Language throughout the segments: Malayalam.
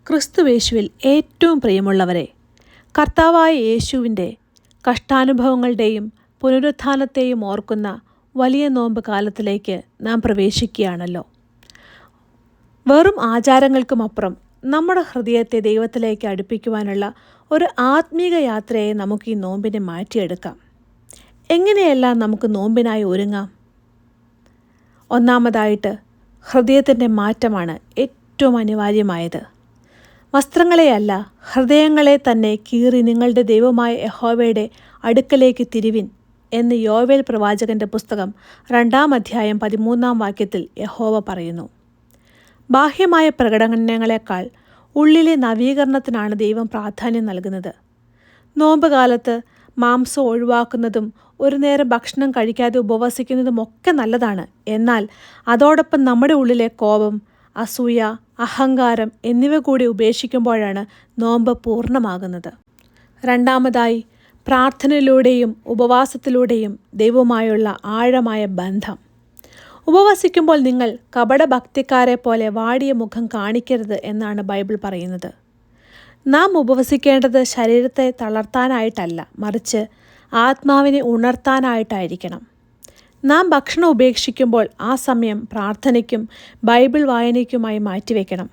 ക്രിസ്തുവേശുവിൽ ഏറ്റവും പ്രിയമുള്ളവരെ, കർത്താവായ യേശുവിൻ്റെ കഷ്ടാനുഭവങ്ങളുടെയും പുനരുത്ഥാനത്തെയും ഓർക്കുന്ന വലിയ നോമ്പ് കാലത്തിലേക്ക് നാം പ്രവേശിക്കുകയാണല്ലോ. വെറും ആചാരങ്ങൾക്കുമപ്പുറം നമ്മുടെ ഹൃദയത്തെ ദൈവത്തിലേക്ക് അടുപ്പിക്കുവാനുള്ള ഒരു ആത്മീക യാത്രയെ നമുക്ക് ഈ നോമ്പിനെ മാറ്റിയെടുക്കാം. എങ്ങനെയെല്ലാം നമുക്ക് നോമ്പിനായി ഒരുങ്ങാം? ഒന്നാമതായിട്ട് ഹൃദയത്തിൻ്റെ മാറ്റമാണ് ഏറ്റവും അനിവാര്യമായത്. വസ്ത്രങ്ങളെയല്ല, ഹൃദയങ്ങളെ തന്നെ കീറി നിങ്ങളുടെ ദൈവമായ യഹോവയുടെ അടുക്കലേക്ക് തിരിവിൻ എന്ന് യോവേൽ പ്രവാചകന്റെ പുസ്തകം 2-ാം അധ്യായം 13-ാം വാക്യത്തിൽ യഹോവ പറയുന്നു. ബാഹ്യമായ പ്രകടനങ്ങളെക്കാൾ ഉള്ളിലെ നവീകരണത്തിനാണ് ദൈവം പ്രാധാന്യം നൽകുന്നത്. നോമ്പ് കാലത്ത് മാംസം ഒഴിവാക്കുന്നതും ഒരു നേരം ഭക്ഷണം കഴിക്കാതെ ഉപവസിക്കുന്നതും ഒക്കെ നല്ലതാണ്. എന്നാൽ അതോടൊപ്പം നമ്മുടെ ഉള്ളിലെ കോപം, അസൂയ, അഹങ്കാരം എന്നിവ കൂടി ഉപേക്ഷിക്കുമ്പോഴാണ് നോമ്പ് പൂർണ്ണമാകുന്നത്. രണ്ടാമതായി, പ്രാർത്ഥനയിലൂടെയും ഉപവാസത്തിലൂടെയും ദൈവവുമായുള്ള ആഴമായ ബന്ധം. ഉപവസിക്കുമ്പോൾ നിങ്ങൾ കപടഭക്തിക്കാരെ പോലെ വാടിയ മുഖം കാണിക്കരുത് എന്നാണ് ബൈബിൾ പറയുന്നത്. നാം ഉപവസിക്കേണ്ടത് ശരീരത്തെ തളർത്താനായിട്ടല്ല, മറിച്ച് ആത്മാവിനെ ഉണർത്താനായിട്ടായിരിക്കണം. നാം ഭക്ഷണം ഉപേക്ഷിക്കുമ്പോൾ ആ സമയം പ്രാർത്ഥനയ്ക്കും ബൈബിൾ വായനയ്ക്കുമായി മാറ്റിവെക്കണം.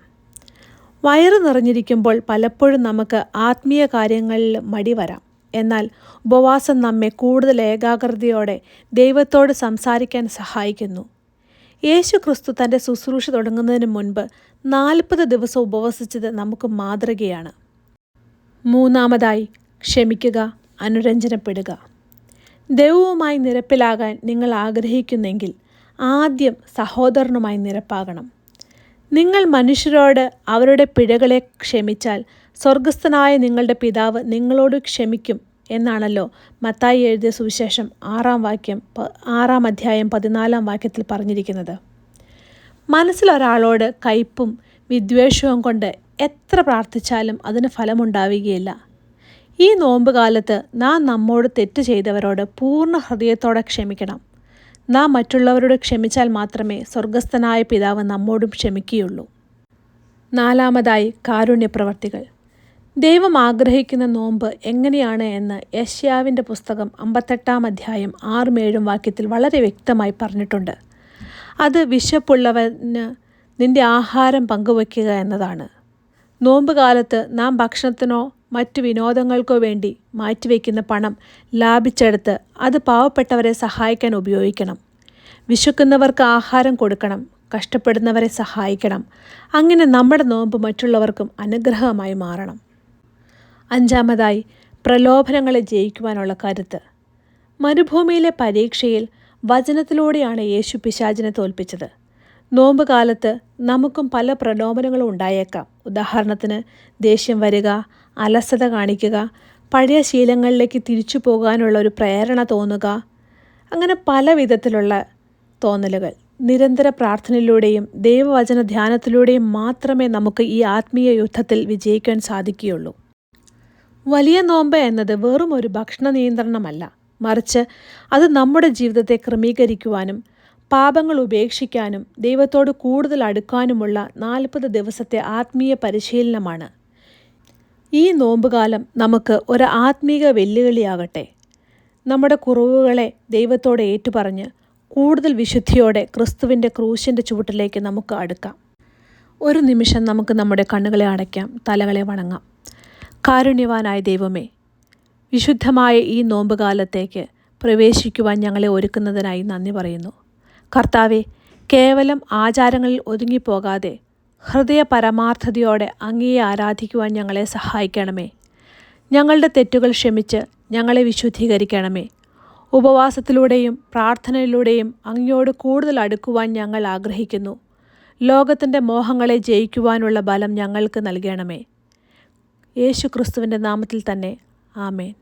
വയറ് നിറഞ്ഞിരിക്കുമ്പോൾ പലപ്പോഴും നമുക്ക് ആത്മീയ കാര്യങ്ങളിൽ മടി വരാം. എന്നാൽ ഉപവാസം നമ്മെ കൂടുതൽ ഏകാഗ്രതയോടെ ദൈവത്തോട് സംസാരിക്കാൻ സഹായിക്കുന്നു. യേശു ക്രിസ്തു തൻ്റെ ശുശ്രൂഷ തുടങ്ങുന്നതിന് മുൻപ് 40 ദിവസം ഉപവസിച്ചത് നമുക്ക് മാതൃകയാണ്. മൂന്നാമതായി, ക്ഷമിക്കുക, അനുരഞ്ജനപ്പെടുക. ദൈവവുമായി നിരപ്പിലാകാൻ നിങ്ങൾ ആഗ്രഹിക്കുന്നെങ്കിൽ ആദ്യം സഹോദരനുമായി നിരപ്പാകണം. നിങ്ങൾ മനുഷ്യരോട് അവരുടെ പിഴകളെ ക്ഷമിച്ചാൽ സ്വർഗസ്ഥനായ നിങ്ങളുടെ പിതാവ് നിങ്ങളോട് ക്ഷമിക്കും എന്നാണല്ലോ മത്തായി എഴുതിയ സുവിശേഷം 6-ാം അധ്യായം 14-ാം വാക്യത്തിൽ പറഞ്ഞിരിക്കുന്നത്. മനസ്സിലൊരാളോട് കയ്പും വിദ്വേഷവും കൊണ്ട് എത്ര പ്രാർത്ഥിച്ചാലും അതിന് ഫലമുണ്ടാവുകയില്ല. ഈ നോമ്പ് കാലത്ത് നാം നമ്മോട് തെറ്റ് ചെയ്തവരോട് പൂർണ്ണ ഹൃദയത്തോടെ ക്ഷമിക്കണം. നാം മറ്റുള്ളവരോട് ക്ഷമിച്ചാൽ മാത്രമേ സ്വർഗസ്ഥനായ പിതാവ് നമ്മോടും ക്ഷമിക്കുകയുള്ളൂ. നാലാമതായി, കാരുണ്യപ്രവർത്തികൾ. ദൈവം ആഗ്രഹിക്കുന്ന നോമ്പ് എങ്ങനെയാണ് എന്ന് യെശയ്യാവിൻ്റെ പുസ്തകം 58-ാം അധ്യായം 6-7 വാക്യത്തിൽ വളരെ വ്യക്തമായി പറഞ്ഞിട്ടുണ്ട്. അത് വിശപ്പുള്ളവന് നിന്റെ ആഹാരം പങ്കുവയ്ക്കുക എന്നതാണ്. നോമ്പ് കാലത്ത് നാം ഭക്ഷണത്തിനോ മറ്റു വിനോദങ്ങൾക്കോ വേണ്ടി മാറ്റിവെക്കുന്ന പണം ലാഭിച്ചെടുത്ത് അത് പാവപ്പെട്ടവരെ സഹായിക്കാൻ ഉപയോഗിക്കണം. വിശക്കുന്നവർക്ക് ആഹാരം കൊടുക്കണം, കഷ്ടപ്പെടുന്നവരെ സഹായിക്കണം. അങ്ങനെ നമ്മുടെ നോമ്പ് മറ്റുള്ളവർക്കും അനുഗ്രഹമായി മാറണം. അഞ്ചാമതായി, പ്രലോഭനങ്ങളെ ജയിക്കുവാനുള്ള കരുത്ത്. മരുഭൂമിയിലെ പരീക്ഷയിൽ വചനത്തിലൂടെയാണ് യേശു പിശാചിനെ തോൽപ്പിച്ചത്. നോമ്പ് കാലത്ത് നമുക്കും പല പ്രലോഭനങ്ങളും ഉണ്ടായേക്കാം. ഉദാഹരണത്തിന് ദേഷ്യം വരിക, അലസത കാണിക്കുക, പഴയ ശീലങ്ങളിലേക്ക് തിരിച്ചു പോകാനുള്ള ഒരു പ്രേരണ തോന്നുക, അങ്ങനെ പല വിധത്തിലുള്ള തോന്നലുകൾ. നിരന്തര പ്രാർത്ഥനയിലൂടെയും ദൈവവചന ധ്യാനത്തിലൂടെയും മാത്രമേ നമുക്ക് ഈ ആത്മീയ യുദ്ധത്തിൽ വിജയിക്കാൻ സാധിക്കുകയുള്ളൂ. വലിയ നോമ്പ് എന്നത് വെറും ഒരു ഭക്ഷണ നിയന്ത്രണമല്ല, മറിച്ച് അത് നമ്മുടെ ജീവിതത്തെ ക്രമീകരിക്കുവാനും പാപങ്ങൾ ഉപേക്ഷിക്കാനും ദൈവത്തോട് കൂടുതൽ അടുക്കാനുമുള്ള 40 ദിവസത്തെ ആത്മീയ പരിശീലനമാണ്. ഈ നോമ്പുകാലം നമുക്ക് ഒരു ആത്മീക വെല്ലുവിളിയാകട്ടെ. നമ്മുടെ കുറവുകളെ ദൈവത്തോട് ഏറ്റുപറഞ്ഞ് കൂടുതൽ വിശുദ്ധിയോടെ ക്രിസ്തുവിൻ്റെ ക്രൂശിൻ്റെ ചുവട്ടിലേക്ക് നമുക്ക് അടുക്കാം. ഒരു നിമിഷം നമുക്ക് നമ്മുടെ കണ്ണുകളെ അടയ്ക്കാം, തലകളെ വണങ്ങാം. കാരുണ്യവാനായ ദൈവമേ, വിശുദ്ധമായ ഈ നോമ്പുകാലത്തേക്ക് പ്രവേശിക്കുവാൻ ഞങ്ങളെ ഒരുക്കുന്നതിനായി നന്ദി പറയുന്നു. കർത്താവെ, കേവലം ആചാരങ്ങളിൽ ഒതുങ്ങിപ്പോകാതെ ഹൃദയ പരമാർത്ഥതയോടെ അങ്ങയെ ആരാധിക്കുവാൻ ഞങ്ങളെ സഹായിക്കണമേ. ഞങ്ങളുടെ തെറ്റുകൾ ക്ഷമിച്ച് ഞങ്ങളെ വിശുദ്ധീകരിക്കണമേ. ഉപവാസത്തിലൂടെയും പ്രാർത്ഥനയിലൂടെയും അങ്ങയോട് കൂടുതൽ അടുക്കുവാൻ ഞങ്ങൾ ആഗ്രഹിക്കുന്നു. ലോകത്തിൻ്റെ മോഹങ്ങളെ ജയിക്കുവാനുള്ള ബലം ഞങ്ങൾക്ക് നൽകണമേ. യേശു ക്രിസ്തുവിൻ്റെ നാമത്തിൽ തന്നെ, ആമേൻ.